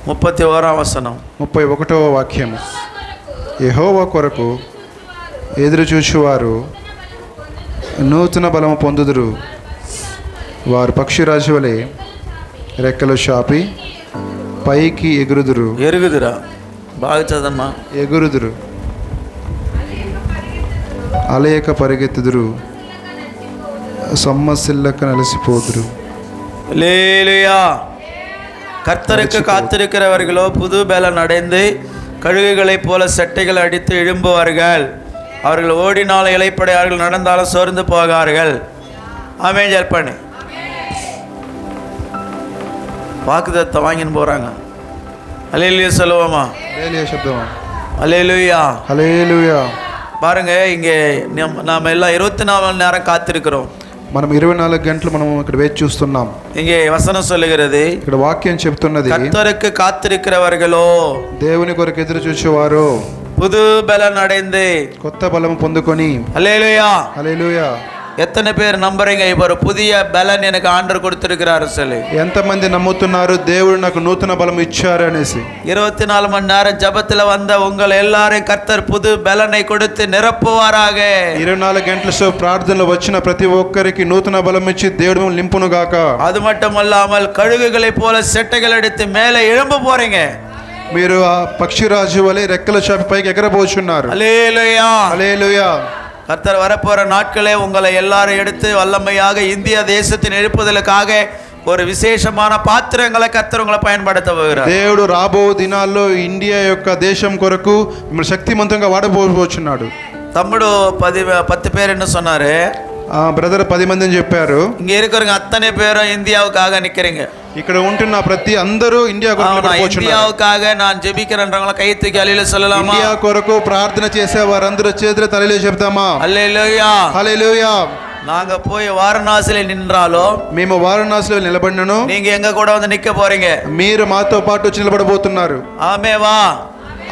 31వ వచనం. 31వ వాక్యం. యెహోవా కొరకు ఎదురు చూచువారు నూతన బలము పొందుదురు. వారు పక్షిరాజు వలె రెక్కలు చాపి పైకి ఎగురుదురు. ఎరుగుదురా? బాగా చదమ్మా. ఎగురుదురు, అలయక పరిగెత్తుదురు, சம்மசில்லக்க நலசிப்போதுரு. அல்லேலூயா. கர்த்தருக்கு காத்திருக்கிறவர்களோ புது பலன் அடைந்து கழுகுகளைப் போல சட்டைகள் அடித்து எழும்புவார்கள். அவர்கள் ஓடினாலும் இளைப்படையார்கள், நடந்தாலும் சோர்ந்து போகார்கள். ஆமென். ஜெர்பனி வாக்குத்தத்தம் வாங்கின்னு போகிறாங்க. அல்லேலூயா சொல்லுவோமா? அல்லேலூயா சப்தமா. அல்லேலூயா, அல்லேலூயா. பாருங்க, இங்கே நாம் எல்லாம் 24 மணி நேரம் காத்திருக்கிறோம். మనం 24 గంటలు మనం ఇక్కడ వేచి చూస్తున్నాం. இங்கே வசனம் சொல்லுகிறது, ఇక్కడ వాక్యం చెప్తున్నది, கர்த்தருக்கு காத்திருக்கிறவர்களோ, దేవుని కొరకు ఎదురు చూచేవారు புது பலன் அடைந்து కొత్త బలం పొందుకొని. அல்லேலூயா. హల్లెలూయా. எத்தனை பேர் நம்புறீங்க இப்போ ஒரு புதிய பலன் எனக்கு ஆண்டவர் கொடுத்திருக்கிறாரு சொல்லி? ఎంతమంది నమ్ముతున్నారు దేవుడు నాకు నూతన బలం ఇచ్చారు అనేసి? 24 மணி நேரம் ஜபத்துல வந்த உங்கள் எல்லாரையும் கர்த்தர் புது பலனை கொடுத்து நிரப்புவாராக. 24 గంటల ప్రార్థనలో వచ్చిన ప్రతి ఒక్కరికి నూతన బలం ఇచ్చి దేవుడు నింపును గాక. அது மட்டுமல்லாமல் கழுகுகளை போல செட்டைகள் எடுத்து மேலே எழும்ப போறீங்க. మీరు ఆ పక్షిరాజు వలె రెక్కల చాపి పైకి ఎగరబోచున్నారు. அல்லேலூயா, హల్లెలూయా. கர்த்தர் வரப்போற நாட்களே உங்களை எல்லாரும் எடுத்து வல்லமையாக இந்திய தேசத்தின் எழுப்புதலுக்காக ஒரு விசேஷமான பாத்திரங்களை கர்த்தர் உங்களை பயன்படுத்த போகிறார். దేవుడు రాబో దినాల్లో ఇండియా యొక్క దేశం కొరకు మిమ్మల్ని శక్తివంతంగా వాడబోచున్నాడు. తమ్ముడు 10 பேர் என்ன சொன்னாரு? బ్రదర్ 10 మందిని చెప్పారు. இங்க இருக்கிறவங்க அத்தனை பேரும் இந்தியாவுக்காக நிக்கிறீங்க. ఇక్కడ ఉంటున్న ప్రతి అందరూ ఇండియా కొరకు ఇండియాவுக்காக நான் ஜெபிக்கிறேன்றவங்கள கை தூக்கி அல்லேலூயா சொல்லலாமா? ఇండియా కొరకు ప్రార్థన చేసే వారందరూ చేతులు హల్లెలూయా చెప్తామా? அல்லேலూయా, హల్లెలూయా. நாங்க போய் వారణాసిలో నిన్றாలో, మేము వారణాసిలో నిలబడినను நீங்க எங்க கூட வந்து నిక్క போறீங்க. మీరు మాతో పాటు వచ్చి నిలబడబోతున్నారు. ஆமெவா?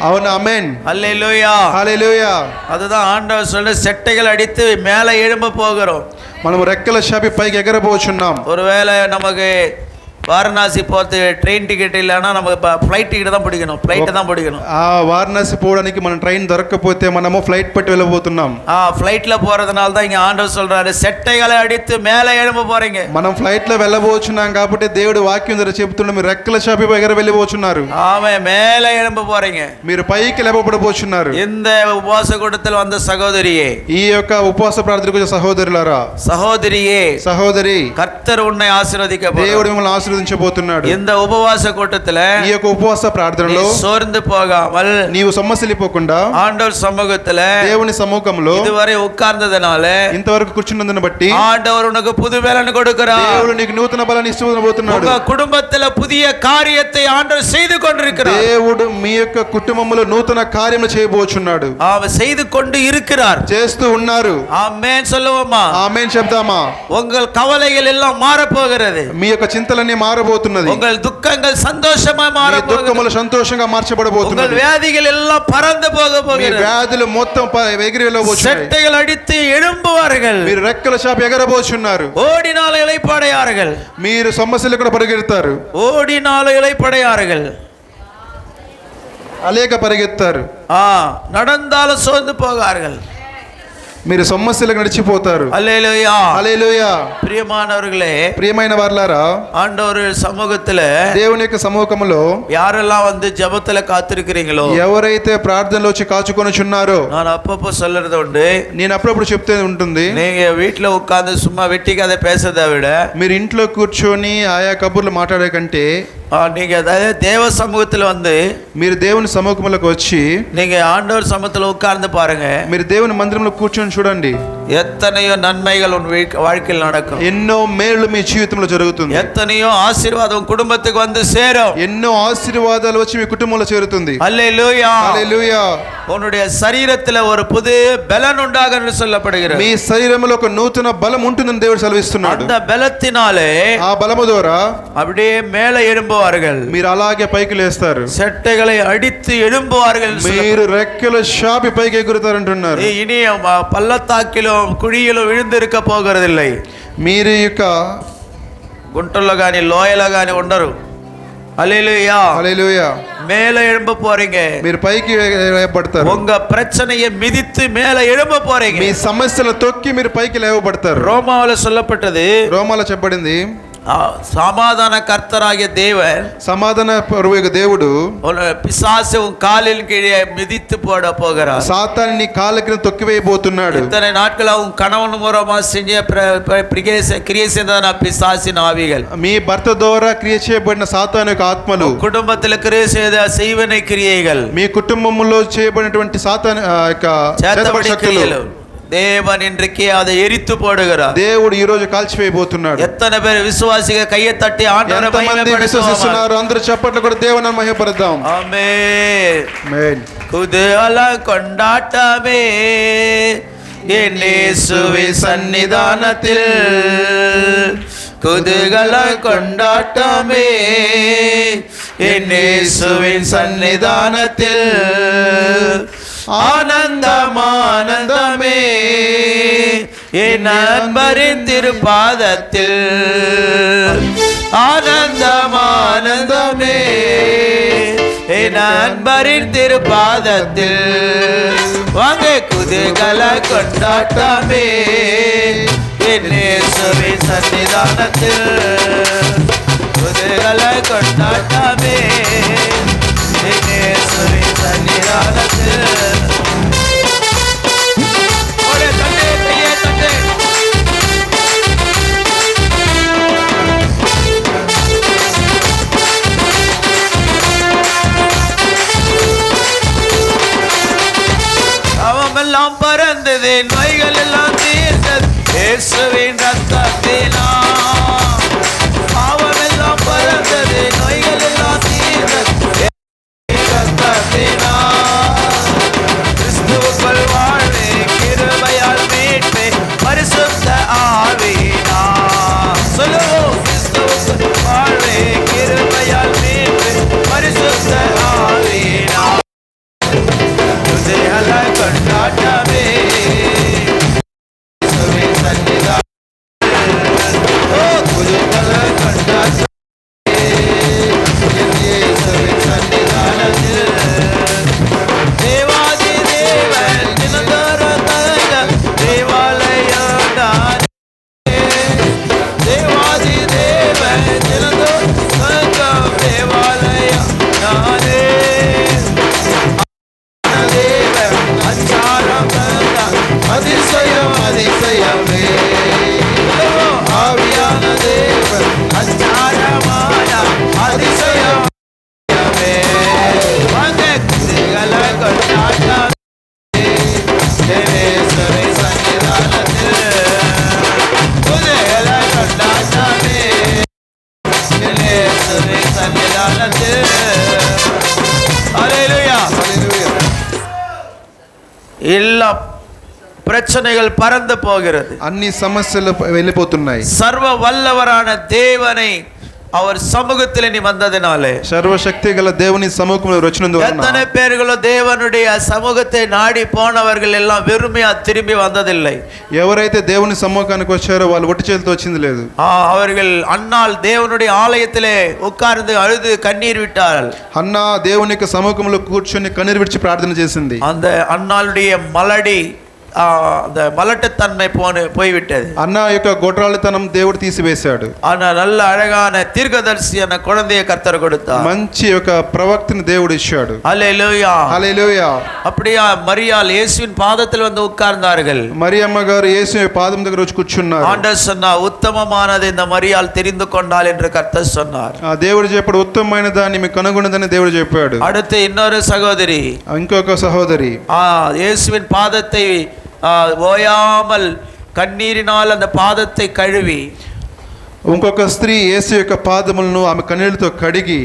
అవును, ఆమేన్. அல்லேலூயா, హల్లెలూయా. அதுதான் ஆண்டவர் சொல்ற, செட்டைகள் அடித்து மேலே எழும்ப போகிறோம். మనం రెక్కల చాపి పైకి ఎగరబోచున్నాం. ஒருவேளை நமக்கு వారణాసి పోతే ట్రైన్ టికెట్ இல்லைன்னா நமக்கு ఫ్లైట్ టికెట్ தான் பிடிக்கணும், ఫ్లైట్ தான் பிடிக்கணும். వారణాసి పోవడానికి మన ట్రైన్ దొరకకపోతే మనము ఫ్లైట్ పట్టి వెళ్ళబోతున్నాం. ఫ్లైట్లో போறதுனால தான் இங்க ஆண்டவர் சொல்றாரு, செட்டைகளை அடித்து மேலே எழும்ப போறீங்க. మనం ఫ్లైట్ లో వెళ్ళబోచున్నాం కాబట్టి దేవుడు వాక్యం ద్వారా చెప్తున్నాడు, మీరు రెక్కల చాపి ఎగర వెళ్ళబోచున్నారు. ஆமே, மேலே எழும்ப போறீங்க. మీరు పైకి లేపబడబోచున్నారు. இந்த ఉపవాస கூட்டத்தில் வந்த சகோதரியே, ఈ యొక్క ఉపవాస ప్రార్థనకు వచ్చే సహోదరులారా, సహోదరియే, సహోదరి, கர்த்தர் உன்னை ஆசீர்வதிக்க దేవుడు మిమ్మల్ని ఆశీర్వదించబోతున్నాడు. இந்த ఉపవాస கூட்டத்தில் ఈ యొక్క ఉపవాస ప్రార్థనలో சோர்ந்து போகாமல் నీవు సొమ్మసిల్లిపోకుండా ஆண்டவர் சமூகத்தில் దేవుని సముఖంలో இதுவரை உட்கார்ந்ததனால ఇంతవరకు కూర్చున్నందున బట్టి ஆண்டவர் உனக்கு புது பலன் கொடுக்கிறார். దేవుడు నీకు నూతన బలాన్ని ఇవ్వబోతున్నాడు. உங்க குடும்பத்தில் புதிய காரியத்தை ஆண்டவர் செய்து கொண்டிருக்கிறார். దేవుడు మీ యొక్క కుటుంబంలో నూతన కార్యములు చేయబోచున్నాడు. அவர் செய்து கொண்டு இருக்கிறார், చేస్తూ ఉన్నారు. ஆமென் சொல்லுவோமா? ఆమేన్ చెప్తామా? உங்கள் கவலைகள் எல்லாம் மாற போகிறது. మీ యొక్క చింతలన్నీ మారబోతున్నది. உங்கள் துக்கங்கள் சந்தோஷமா மாற போகிறது. దుఃఖములు సంతోషంగా మార్చబడబోతున్నది. உங்கள் வியாதிகள் எல்லாம் பறந்து போக మీ போகிறது. వ్యాధులు మొత్తం ఎగిరి వెళ్ళబోచున్నాయి. செட்டைகள் அடித்து எழும்புவார்கள். మీరు రెక్కల చాపి ఎగరబోచున్నారు. ஓடினால இளைப்படையார்கள். మీరు సమస్యలు కూడా పరిగెడతారు. ஓடினால இளைப்படையார்கள். అలేక పరిగెత్తారు. நடந்தாலும் சோர்ந்து போகார்கள். మీరు సమస్యలకు నడిచిపోతారు. அல்லேலூயா, హల్లెలూయా. பிரியமானவர்களே, ప్రియమైన వారలారా, ஆண்டவர் సముఖத்துல దేవుని యొక్క సముఖంలో யாரெல்லாம் வந்து ஜெபத்துல காத்திருக்கிறீங்களோ, ఎవరైతే ప్రార్థనలో వచ్చి కాచుకొనుచున్నారో, நான் அப்பப்போ சொல்றது உண்டு, నేను అప్పుడప్పుడు చెప్తే ఉంటుంది, நீங்க வீட்டுல உட்கார்ந்து சும்மா வெட்டி கதை பேசுறதை விட మీరు ఇంట్లో కూర్చొని ఆయా కబుర్లు మాట్లాడే కంటే நீங்க அதாவது தேவ சமூகத்துல வந்து మీరు దేవుని సముఖంలోకి వచ్చి நீங்க ஆண்டவர் சமூகத்துல உட்கார்ந்து பாருங்க. మీరు దేవుని మందిరంలో కూర్చొని చూడండి. எத்தனையோ நன்மைகள் உன் வாழ்க்கையில் நடக்கும். ఎన్నో మేలు మీ జీవితంలో జరుగుతుంది. எத்தனையோ ஆசీర్వాదం குடும்பத்துக்கு வந்து சேரும். ఎన్నో ఆశీర్వాదాలు వచ్చి మీ కుటుంబంలో చేరుతుంది. அல்லேலூயா, హల్లెలూయా. உன்னுடைய சரீரத்துல ஒரு புது பலன் உண்டாகும் என்று சொல்லப்படுகிறது. మీ శరీరంలో ఒక నూతన బలం ఉంటుందని దేవుడు సెలవిస్తున్నాడు. அந்த பலத்தினாலே ఆ బలము ద్వారా அப்படியே மேலே எழும்புவார்கள். మీరు అలాగే పైకి లేస్తారు. செட்டைகளை அடித்து எழும்புவார்கள். మీరు రెక్కల చాపి పైకి ఎగురుతారంటున్నారు. இனி பள்ளத்தாக்கிலும் కుడిలో విழுந்திருக்க పోగరదిல்லை. మీరు యొక్క గుంటల్లో కానీ లోయలో కానీ ఉండరు. హల్లెలూయా. హల్లెలూయా. மேல எழும்ப போறீங்க. మీరు పైకి లేవబడతారు. உங்க பிரச்சனையை மிதித்து மேல எழும்ப போறீங்க. మీ సమస్యలు తొక్కి మీరు పైకి లేవబడతారు. రోమాలో சொல்லப்பட்டது, రోమాలో చెప్పబడింది, சமாதான கர்த்தராகிய தேவன், సమాధాన పరువు దేవుడు பிசாசு உன் காலின் கீழே மிதித்து போட போகிறார். సాతాను నీ కాళ్ళ కింద తొక్కివేయబోతున్నాడు. இத்தனை நாட்களா உன் கணவன் மூலமா செஞ்ச கிரியை செய்ததான பிசாசின் ஆவிகள், మీ భర్త ద్వారా క్రియ చేయబడిన సాతాను యొక్క ఆత్మలు, குடும்பத்தில் கிரியை செய்த செய்வனை கிரியைகள், మీ కుటుంబంలో చేయబడినటువంటి సాతాను యొక్క చేతబడి శక్తులు தேவன் இன்றைக்கு அதை எரித்து போடுகிறார். దేవుడు ఈ రోజు కాల్చివేయబోతున్నాడు. எத்தனை பேர் விசுவாசிக கையை தட்டி ஆண்டவரை మహిమపరుస్తున్నారు? అందరూ చప్పట్లు కూడా దేవుని మహిమపరుద్దాం. ஆமென். ఆమేన్. குதூகல கொண்டாட்டமே என் இயேசுவின் சன்னிதானத்தில், குதூகல கொண்டாட்டமே என் இயேசுவின் சன்னிதானத்தில், ஆனந்தம் ஆனந்தமே என் நண்பரின் திருப்பாதத்தில், ஆனந்தம் ஆனந்தமே என் நண்பரின் திருப்பாதத்தில், வாங்க குதூகல கொண்டாட்டமே என் இயேசுவின் சன்னிதானத்தில், குதூகல கொண்டாட்டமே என் இயேசுவின் சன்னிதானத்தில். அவமெல்லாம் பறந்தது, நோய்கள் எல்லாம் தீர்ந்தது இயேசுவின் ரத்தத்தினால். பாவமெல்லாம் பறந்தது, நோய்கள் எல்லாம் தீர்ந்தது ரத்தத்தினால். கிறிஸ்துவுக்குள் வாழ்வே, கிருபையால் மீட்பே, பரிசுத்த ஆவியினால். சொல்லுவோம், கிறிஸ்துவுக்குள் வாழ்வே, கிருபையால் மீட்பே, பரிசுத்த ஆவியினால். குதூகல கொண்டாட்டமே இயேசுவின் சன்னிதானத்தில், ஓ குதூகல கொண்டாட்டமே என் இயேசுவின் சன்னிதானத்தில், தேவாதி தேவன் தினந்தோறும் தந்த தேவாலயம் நானே, தேவாதி தேவன் தினந்தோறும் தந்த தேவாலயம் நானே, தேவன் அச்சாரம் தந்தார் அதிசயம் அதிசயமே, ஆவியான தேவன் அச்சாரமான அதிசயம் அதிசயமே, வாங்க குதூகல கொண்டாட்டமே என் இயேசுவின் சன்னிதானத்தில், குதூகல கொண்டாட்டமே என் இயேசுவின் சன்னிதானத்தில். ஹல்லேலூயா. హల్లెలూయా. எல்லா பிரச்சனைகள் பறந்து போகிறது. అన్ని సమస్యలు వెళ్ళిపోతున్నాయి. சர்வ வல்லவரான தேவனை அவர் சமூகத்தில் நீ வந்ததினாலே, సర్వశక్తి గల దేవుని సముఖంలో వచ్చినందువలన எத்தனை பேர்களோ தேவனுடைய சமூகத்தை நாடி போனவர்கள் எல்லாம் வெறுமையா திரும்பி வந்ததில்லை. ఎవరైతే దేవుని సముఖానికి వచ్చారో వాళ్ళు ఒట్టి చేతితో వచ్చింది లేదు. அவர்கள் அன்னாள் தேவனுடைய ஆலயத்திலே உட்கார்ந்து அழுது கண்ணீர் விட்டார்கள். అన్నా దేవుని యొక్క సముఖంలో కూర్చొని కన్నీరు విడిచి ప్రార్థన చేసింది. அந்த அன்னாளுடைய மலடி அந்த மலட்டுத்தன்மை போய்விட்டது. అన్నా యొక్క గొడ్రాలితనం దేవుడు తీసివేశాడు. ஆனா நல்ல அழகான தீர்க்கதரிசியான குழந்தையை கர்த்தர் கொடுத்தார். మంచి ఒక ప్రవక్తని దేవుడు ఇచ్చాడు. ஹல்லேலூயா. హల్లెలూయా. அப்படியா மரியாள் இயேசுவின் பாதத்தில் வந்து உட்கார்ந்தார்கள். మరియమ్మ గారు యేసు పాదం దగ్గర వచ్చి కూర్చున్నారు. ஆண்டவர் சொன்னார், உத்தமமானது இந்த மரியாள் தெரிந்து கொண்டாள் என்று கர்த்தர் சொன்னார். ఆ దేవుడు చెప్పాడు, ఉత్తమమైన దాన్ని మీకు కనుగొన్నదని దేవుడు చెప్పాడు. அடுத்து இன்னொரு சகோதரி, ఇంకొక సహోదరి இயேசுவின் பாதத்தை ஓயாமல் கண்ணீரினால் அந்த பாதத்தை கழுவி, ఇంకొక స్త్రీ యేసు యొక్క పాదములను ఆమె కన్నీళ్లతో కడిగి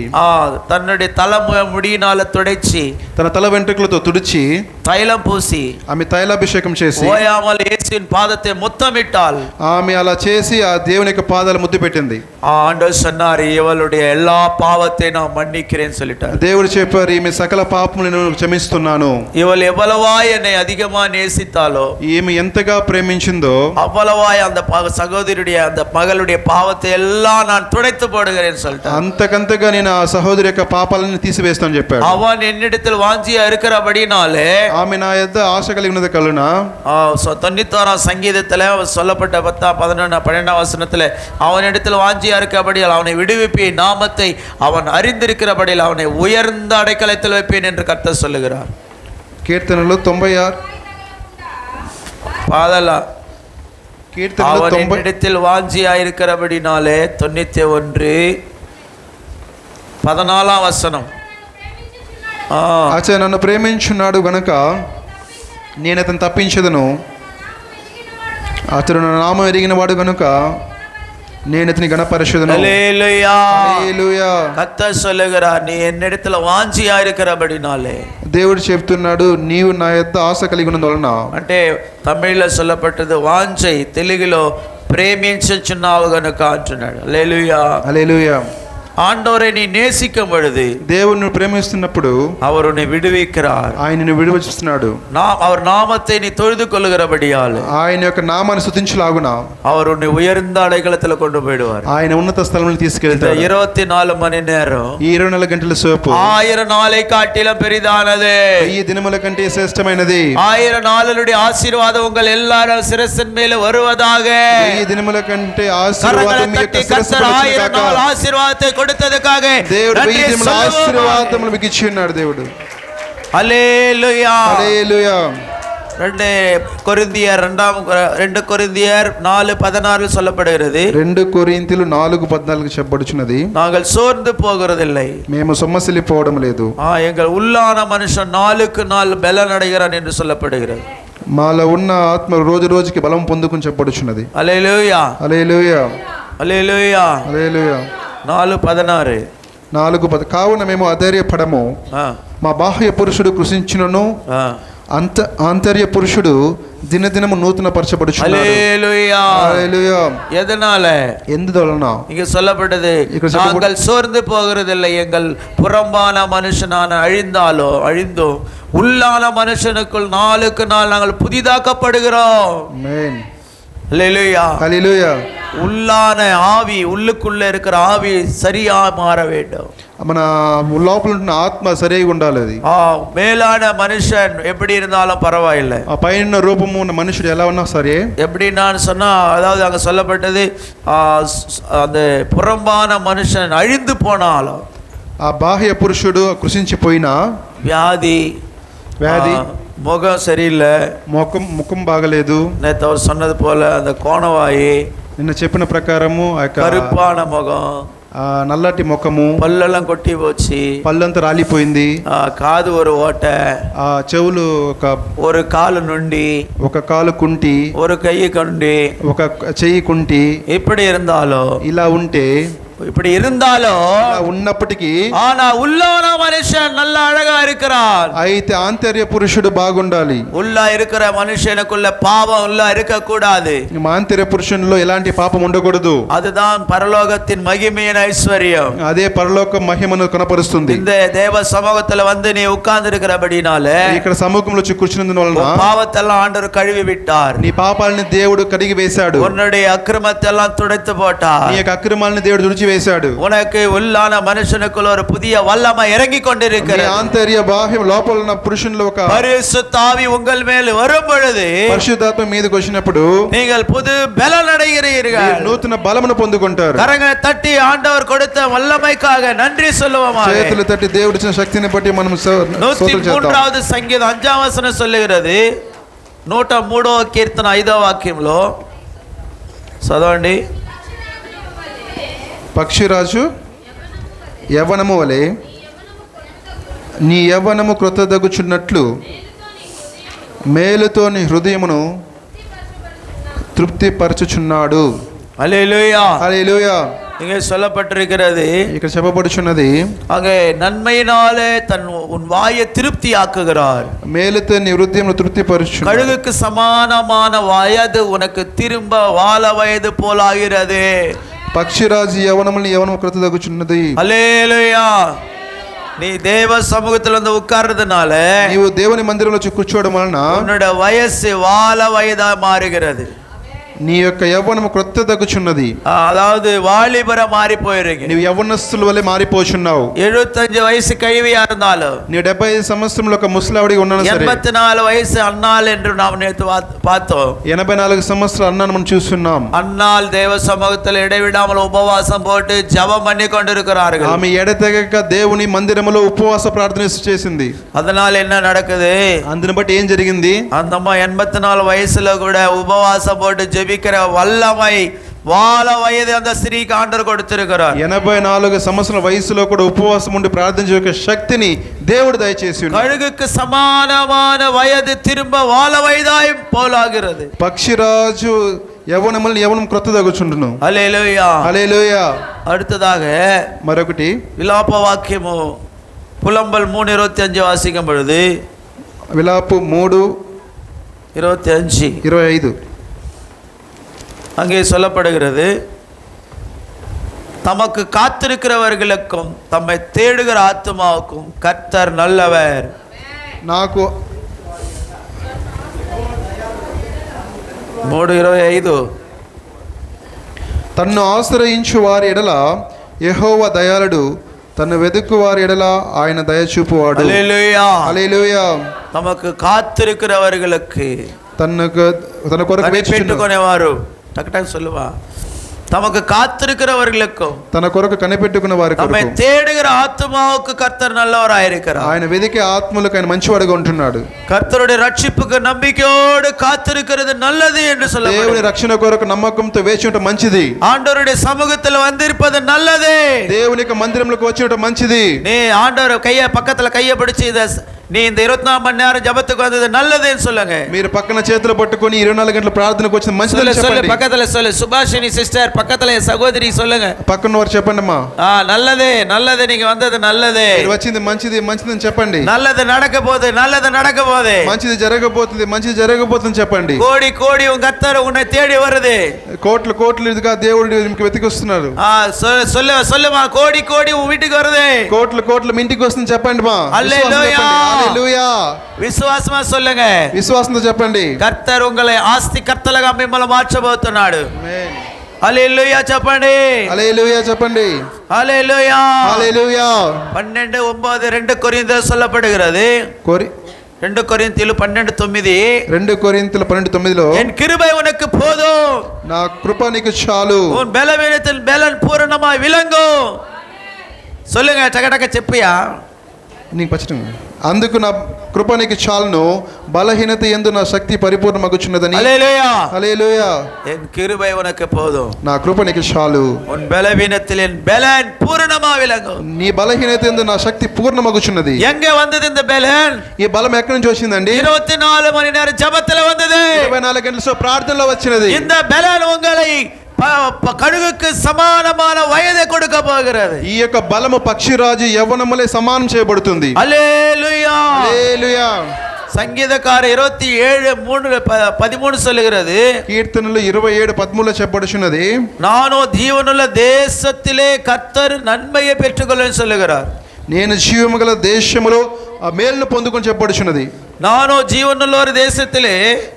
தன்னுடைய தலை முடியினால துடைச்சி తన తల వెంట్రుకలతో తుడిచి தைலம் பூசி ఆమె తైలాభిషేకం చేసి ஓயாமல் இயேசுவின் பாதத்தை முத்தமிட்டாள். ఆమె అలా చేసి ఆ దేవుని యొక్క పాదాలు ముద్దు పెట్టింది. ஆண்டவர் சொன்னார், இவளுடைய எல்லா பாவத்தையும் நான் மன்னிக்கிறேன்னு சொல்லிட்டார். దేవుడు చెప్పారు, ఈమె సకల పాపములను క్షమిస్తున్నాను. இவள் எவ்வளவாய் என்னை அதிகமா நேசித்தாலோ, ఈమె ఎంతగా ప్రేమించిందో அவ்வளவாய் அந்த சகோதரியுடைய அந்த மகளுடைய பாவத்தை எல்லாம் நான் துடைத்து போடுகிறேன்னு சொல்லிட்டார். అంతకంతగా నేను ఆ సహోదరి యొక్క పాపాలను తీసివేస్తానని చెప్పాడు. அவன் என்னிடத்தில் வாஞ்சியா இருக்கிறபடினாலே ఆమె నా యొద్ద ఆశ కలిగి ఉన్నది కలున 96ஆம் சங்கீதத்துல சொல்லப்பட்ட 10-11-12 வசனத்துல அவனிடத்தில் வாஞ்சியா இருக்கிறபடியால் அவனை விடுவிப்பேன், நாமத்தை அவன் அறிந்திருக்கிறபடியால் அவனை உயர்ந்த அடைக்கலத்தில் வைப்பேன் என்று கர்த்தர் சொல்லுகிறார். కీర్తనలు 96 பாதலா కీర్తనలు 90 அவனிடத்தில் வாஞ்சியா இருக்கிறபடினாலே 91:14 வசனம். అతడు నన్ను ప్రేమించున్నాడు గనుక నేను అతను తప్పించదను, అతడు నా నామం ఎరిగిన వాడు గనుక నేను అతని గణపరిషదను. హల్లెలూయా. హల్లెలూయా. கர்த்தர் சொல்லுகிறார், நீ என்னிடத்தில் வாஞ்சியா இருக்கிறபடினாலே. దేవుడు చెప్తున్నాడు, నీవు నా యొద్ద ఆశ కలిగి ఉన్నందువలన. అంటే తమిళ్లో சொல்லப்பட்டது వాంఛై, తెలుగులో ప్రేమించుచున్నావు గనుక అంటున్నాడు. హల్లెలూయా. హల్లెలూయా. ஆண்டவரை நீ நேசிக்கும் பொழுது దేవుని ప్రేమిస్తున్నప్పుడు அவர் உன்னை விடுவிக்கிறார். ఆయనను విడువచిస్తున్నాడు. அவர் நாமத்தை நீ தொழுது கொள்ளுகிறபடியால் ఆయన యొక్క నామాన్ని స్తుతించులాగున அவர் உன்னை உயர்ந்த அடைக்கலத்தில் கொண்டு போயிடுவார். ఆయన ఉన్నత స్థలములకు తీసుకెళ్తాడు. 24 மணி நேரம் ఈ 24 గంటల సేపు 1000 நாளை காட்டிலும் பெரிதானது. ఈ దినముల కంటే శ్రేష్టమైనది. 1000 நாளுடைய ஆசீர்வாதம் உங்கள் எல்லாரும் சிரசின் மேல வருவதாக. ఈ దినముల కంటే ఆశీర్వాదం మీ యొక్క శిరస్సుపై 1000 நாள் ஆசீర్వాதத்தை கொடுத்ததுக்காக దేవుడు ఈ దినముల ఆశీర్వాదములు మీకు ఇచ్చి ఉన్నాడు దేవుడు. హల్లెలూయా. హల్లెలూయా. 2 కొరింథియర్ 4:16 சொல்லப்படுகிறது. 2 కొరింథీయులు 4:14 చెప్పబడుచున్నది, நாங்கள் சோர்ந்து போகிறதில்லை, మేము సొమ్మసిల్లిపోవడం లేదు, எங்கள் உள்ளான மனுஷன் நாளுக்கு நாள் பலன் அடைகிறான் என்று சொல்லப்படுகிறது. మాలో ఉన్న ఆత్మ రోజు రోజుకి బలం పొందుకుని చెప్పబడుచున్నది. హల్లెలూయా. హల్లెలూయా. హల్లెలూయా. హల్లెలూయా. 4:16 4:10 కావున మేము అధైర్యపడము, మా బాహ్య పురుషుడు కృషించును, ఆంతర్య పురుషుడు దినదినము నూతన పరచబడుచున్నాడు. హల్లెలూయా. హల్లెలూయా. எதனால? ఎందువలన? இங்க சொல்லப்பட்டது, நாங்கள் சோர்ந்து போகிறதில்லை, எங்கள் புறம்பான மனுஷனான அழிந்தோ உள்ளான மனுஷனுக்குள் நாளுக்கு நாள் நாங்கள் புதிதாக்கப்படுகிறோம். ஆமென். ஹல்லேலூயா. ஹல்லேலூயா. உள்ளான ஆவி, உள்ளுக்குள்ள இருக்கிற ஆவி சரியா மாற வேண்டும். మన లోపల ఉన్న ఆత్మ సరిగా ఉండాలి. అది மேலான மனுஷன் எப்படி இருந்தாலும் பரவாயில்லை, ఆ పైన రూపము ఉన్న మనుషుడు ఎలా ఉన్నా సరే. எப்படி நான் சொன்னா, அதாவது அங்க சொல்லப்பட்டது அந்த புறம்பான மனுஷன் அழிந்து போனாலும், ఆ బాహ్య పురుషుడు కృషించిపోయినా, వ్యాధి முகம் சரியில்லை, ముఖం బాగలేదు, நேற்று அவர் சொன்னது போல அந்த கோணவாயி, నిన్న చెప్పిన ప్రకారము கருப்பான முகம், నల్లటి ముఖము, పళ్ళెல்லாம் కొట్టి పోచి, పళ్ళంతా రాలిపోయింది, కాదు ஒரு ஓட்டை, చెవులు ஒரு కాలు నుండి, ఒక కాలు కుంటి, ஒரு కై కుండి, ఒక చెయ్యి కుంటి, இப்படி இருந்தாலும், ఇలా ఉంటే, இப்படி இருந்தாலும் ఉన్నప్పటికీ ஆனா உள்ளான மனுஷன் நல்ல அழகா இருக்கிறான். అయితే ఆంతర్య పురుషుడు బాగుండాలి. உள்ள இருக்கிற மனுஷனுக்குள்ள பாவம் உள்ள இருக்க கூடாது. ఆంతర్య పురుషునిలో ఎలాంటి పాపం ఉండకూడదు. அதுதான் பரலோகத்தின் மகிமையின் ஐஸ்வர்யம். అదే పరలోక మహిమను కనపరుస్తుంది. இந்த தேவ சமூகத்துல வந்து நீ உட்கார்ந்து இருக்கிறபடினால, ఇక్కడ సముఖంలో కూర్చున్నందు వలన பாவத்தெல்லாம் ஆண்டவர் கழுவி விட்டார். నీ పాపాలని దేవుడు కడిగి వేశాడు. உன்னுடைய அக்கிரமத்தெல்லாம் துடைத்து போட்டார். నీ యొక్క అక్రమాలను దేవుడు తుడిచి వేశాడు. உனக்கு உள்ளான மனுஷனுக்குள்ள ஒரு புதிய வல்லமை இறங்கி கொண்டிருக்கிறது. ఆంతర్య బాహ్య లోపల ఉన్న పురుషునిలో ఒక பரிசுத்த ஆவி உங்கள் மேல் வரும் பொழுது, పరిశుద్ధాత్మ మీదకి వచ్చినప్పుడు நீங்கள் புது பலன் அடைகிறீர்கள், నూతన బలమును పొందుకుంటారు. கரங்களை தட்டி ஆண்டவர் கொடுத்த வல்லமைக்காக நன்றி சொல்லுவோமா. చేతులు తట్టి దేవుడు ఇచ్చిన శక్తిని బట్టి మనం స్తోత్రం చేద్దాం. 103వ సంగీతం 5వ వచనం சொல்லுகிறது, 103వ కీర్తన 5వ వాక్యంలో చదవండి. పక్షిరాజు యవ్వనము వలె నీ యవ్వనము క్రొత్తదగుచున్నట్లు మేలుతో నీ హృదయమును తృప్తిపరచుచున్నాడు. హల్లెలూయా. హల్లెలూయా. இங்கே சொல்லப்பட்டிருக்கிறது, ఇక్కడ చెప్పబడుచున్నది, அங்கே நன்மையினாலே உன் வாயை திருப்தி ஆக்குகிறார். మేలుతో నీ హృదయమును తృప్తిపరచును. கழுகுக்கு சமானமான வயது உனக்கு திரும்ப வால வயது போலாகிறது. పక్షిరాజు యవనములు యవనము క్రొత్తదగుచున్నది. அல்லேலூயா. நீ தேவ சமூகத்துல வந்து உட்கார்றதுனால, నీవు దేవుని మందిరంలో కూర్చోవడం వలన உன்னோட வயசு வால வயதா மாறுகிறது. నీ యొక్క యవ్వనము క్రొత్త తగ్గుచున్నది. அதாவது வாலிபர மாறி போயிருங்க. నీవు యవ్వనస్తుల వలె మారిపోచున్నావు. 75 వయసు கழிவியா இருந்தாலும், నీ 75 సంవత్సరంలో ఒక ముసలావిడిగా ఉన్నాను సరే, 84 వయసు అన్నాల్ என்று நாம் நேத்து பார்த்தோம். 84 సంవత్సరాల అన్నాను మనం చూస్తున్నాం. அன்னாள் தேவ சமூகத்தில் இடைவிடாமல் உபவாசம் போட்டு ஜெபம் பண்ணி கொண்டிருக்கிறார்கள். ఆమె ఎడతెగక దేవుని మందిరములో ఉపవాస ప్రార్థన చేసింది. அதனால என்ன நடக்குது? అందుని బట్టి ఏం జరిగింది? அந்த அம்மா 84 వయసులో கூட உபவாசம் போட்டு ஜெபிக்கிற வல்லமை வால வயது அந்த ஸ்திரீக்கு ஆண்டவர் கொடுத்திருக்கிறார். 84 సంవత్సరాల వయసులో కూడా ఉపవాసం ఉండి ప్రార్థించే శక్తిని దేవుడు దయచేసి ఉన్నాడు. கழுகுக்கு சமானமான வயது திரும்ப வால வயதாய் போலாகிறது. పక్షిరాజు యవ్వనములను యవ్వనం క్రొత్తదగుచుండును. హల్లెలూయా, హల్లెలూయా. அடுத்ததாக మరొకటి విలాప వాక్యము புலம்பல் 3:25 வாசிக்கும் பொழுது, విలాపు 3:25 அங்கே சொல்லப்படுகிறது, தமக்கு காத்திருக்கிறவர்களுக்கும் தம்மை தேடுகிற ஆத்துமாவுக்கும் கர்த்தர் நல்லவர். నాకు 3:25 తన్ను ఆశ్రయించు వారి ఎడల యెహోవా దయాళుడు, తన్ను వెదుకు వారి ఎడల ఆయన దయ చూపువాడు. హల్లెలూయా. హల్లెలూయా. తమకు కాத்திருக்கிறவர்களுக்கு, తన కొరకు కనిపెట్టుకునేవారు, టక్ சொல்லுவா, தமக்கு காத்திருக்கிறவர்களுக்கும் తన కొరకు కనిపెట్టుకున్న వారి தம்மை కొరకు தேடுகிற ஆத்துமாவுக்கு கர்த்தர் நல்லவராயிருக்கிறார். ఆయన వెదికే ఆత్మలకు ఆయన మంచివాడుగా ఉంటున్నాడు. கர்த்தருடைய ரட்சிப்புக்கு நம்பிக்கையோடு காத்திருக்கிறது நல்லது என்று దేవుని சொல்லப்படுகிறது. రక్షణ కొరకు నమ్మకంతో వేచి ఉండటం మంచిది. ஆண்டவருடைய சமூகத்தில் வந்திருப்பது நல்லது. దేవుని యొక్క మందిరంలోకి వచ్చి ఉండటం మంచిది. நீ ஆண்டவர் பக்கத்துல கையை பிடிச்சு நீ இந்த 24 மணி நேரம் ஜபத்துக்கு வந்தது நல்லதுன்னு சொல்லுங்க. మీరు పక్కన చేతులు పట్టుకొని 24 గంటల ప్రార్థనకు వచ్చిన మంచిదని చెప్పండి. பக்கத்துல சொல்லு. சுபாஷினி சிஸ்டர் பக்கத்துல சகோதரி சொல்லுங்க. పక్కన వారు చెప్పండి అమ్మా. நல்லது நல்லது, நீங்க வந்தது நல்லது, మీరు వచ్చింది మంచిది మంచిదని చెప్పండి. நல்லது நடக்க போகுது, நல்லது நடக்க போகுது, మంచిది జరగబోతుంది మంచిది జరగబోతుంది చెప్పండి. கோடி கோடி உன் கர்த்தர் உன்னை தேடி வருது. కోట్లు కోట్లు ఇదిగా దేవుడు మీకు వెతికి వస్తున్నారు. சொல்லுமா, கோடி கோடி உன் வீட்டுக்கு வருது, కోట్లు కోట్లు మీ ఇంటికి వస్తుంది చెప్పండి మా. హల్లెలూయా. హల్లెలూయా. విశ్వాసమా சொல்லுங்க. విశ్వాసంతో చెప్పండి. కర్తర్ உங்களை ఆస్తి కర్తలుగా మిమ్మల్ని మార్చబోతున్నాడు. ఆమేన్. హల్లెలూయా చెప్పండి. హల్లెలూయా చెప్పండి. హల్లెలూయా. హల్లెలూయా. 12:9 2 కొరింథీయులు சொல்லப்படுகிறது. 2 కొరింథీయులు 12:9 2 కొరింథీయులు 12:9లో, என் கிருபை உனக்கு போதும், నా కృప నీకు చాలు, உன் பலவீனத்தில் பலன் பூரணமாய் விளங்கும். சொல்லுங்க, டகடக చెప్పియా. నీకు పచ్చడం అందుకు నా కృప నీకు చాలును, బలహీనత యందు నా శక్తి పరిపూర్ణమగుచున్నదని. హల్లెలూయా. హల్లెలూయా. என் கிருபை உனக்கு போதும், నా కృప నీకు చాలు, உன் பலவீனத்தில் என் பலன் பூரணமாய் விளங்கும். నీ బలహీనత యందు నా శక్తి పూర్ణమగుచున్నది. எங்க வந்தது இந்த பலன்? ఈ బలం ఎక్కడి నుంచి వచ్చిందండి? 24 மணி நேரம் ஜெபத்துல வந்தது. 24 గంటల ప్రార్థనలో వచ్చినది. இந்த பலன் உங்களை కడుగుకు సమానమైన వయదే கொடுக்க పోகிறது. ఈ యొక్క బలము పక్షిరాజు యవ్వనములే సమానం చేయబడుతుంది. హల్లెలూయా. హల్లెలూయా. సంగీతకారు 27:13 சொல்லுகிறது. కీర్తనలు 27:13 చెప్పబడుచున్నది, நானோ ஜீவனுள்ள தேசத்திலே கர்த்தர் நன்மையை பெற்றுக்கொள்ளன்னு சொல்லுகிறார். నేను జీవము గల దేశములో ఆ మేలును పొందుకొని చెప్పబడుచున్నది. நானோ ஜீவனுள்ள ஒரு தேசத்திலே,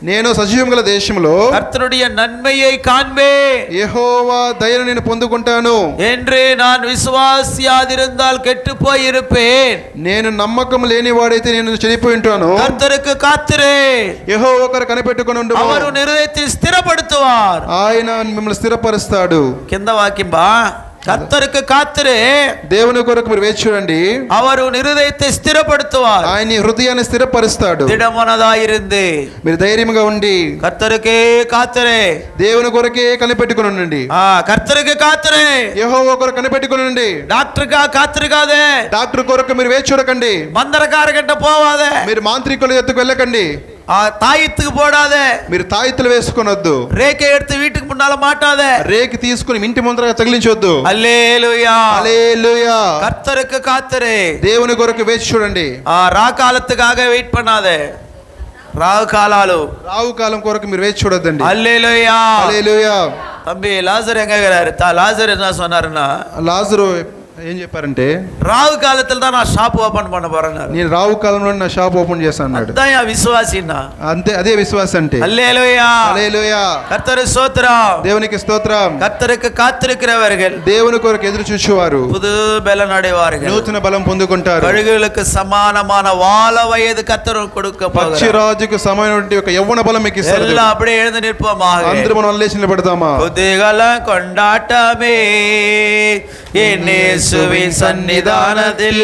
నేను సజీవం గల దేశములో கர்த்தருடைய நன்மையை காண்பேன், యెహోవా దయను నేను పొందుకుంటాను என்று நான் விசுவாசியாதிருந்தால் கெட்டு போய் இருப்பேன். నేను నమ్మకం లేని వాడైతే నేను చెడిపోయి ఉంటాను. கர்த்தருக்கு காத்திரு, యెహోవా ఒకరు కనిపెట్టుకొని ఉండుము, அவர் உன் இருதயத்தை ஸ்திரப்படுத்துவார். ఆయన మిమ్మల్ని స్థిరపరుస్తాడు. కింద వాక్యంబా, கர்த்தருக்கு காத்திரு, దేవుని కొరకు మీరు వేచి చూడండి, அவர் உன் இருதயத்தை ஸ்திரப்படுத்துவார். ఆయన నీ హృదయాన్ని స్థిరపరుస్తాడు. திடமனதாயிருந்து మీరు ధైర్యంగా ఉండి கர்த்தருக்கே காத்திரு, దేవుని కొరకే కనిపెట్టుకొని ఉండండి. கர்த்தருக்கு காத்திரு, యెహోవా కొరకు కనిపెట్టుకొని ఉండండి. டாக்டருக்கா காத்திருக்காதே, డాక్టర్ కొరకు మీరు వేచి చూడకండి, மந்திரக்காரர்கிட்ட போவாதே, మీరు మాంత్రికుల ఎత్తుకు వెళ్ళకండి. தாயத்துக்கு போடாத, మీరు తాయిత్తులు వేసుకొనొద్దు, ரேக்கை எடுத்து வீட்டுக்கு முன்னால மாட்டாத. రేకి తీసుకుని ఇంటి ముందర తగిలించొద్దు. அல்லேலூயா. హల్లెలూయా. கர்த்தருக்கு காத்துரு. దేవుని కొరకు వేచి చూడండి. ராக்காலத்துக்காக வெயிட் பண்ணாத. ராகு காலாలు, రావు కాలం కొరకు మీరు వేచి చూడొద్దండి. அல்லேலூயா. హల్లెలూయా. தம்பி லாசர் எங்க இருக்கிறாரு? லாசர் என்ன சொன்னாருன்னா, లాజరు ఏం చెప్పారంటే, ராகு காலத்துல தான் நான் ஷாப் ஓபன் பண்ண போறேன். నేను రావు కాలంలో నా షాప్ ఓపెన్ చేస్తాను అన్నాడు. அதான் என் விசுவாசின்னா. అంతే, అదే విశ్వాసం అంటే. அல்லேலூயா. హల్లెలూయా. கர்த்தர் ஸ்தோத்திரம். దేవునికి స్తోత్రం. கர்த்தருக்கு காத்திருக்கிறவர்கள் దేవుని కొరకు ఎదురు చూచువారు புது பலன் அடைவார்கள். నూతన బలం పొందుకుంటారు. కழுగులకు సమానமான வாழ వయது கர்த்தர் கொடுக்க పక్షి போகிறார். రాజుకు సమానమైన ఒక యవ్వన బలం మీకు ఇస్తారు. எல்லாம் அப்படியே எழுந்து நிற்போமாக. అందరూ మనం లేచి నిలబడదామా? புதிகலம் கொண்டாட்டமே என் இயேசுவின் சன்னிதானத்தில்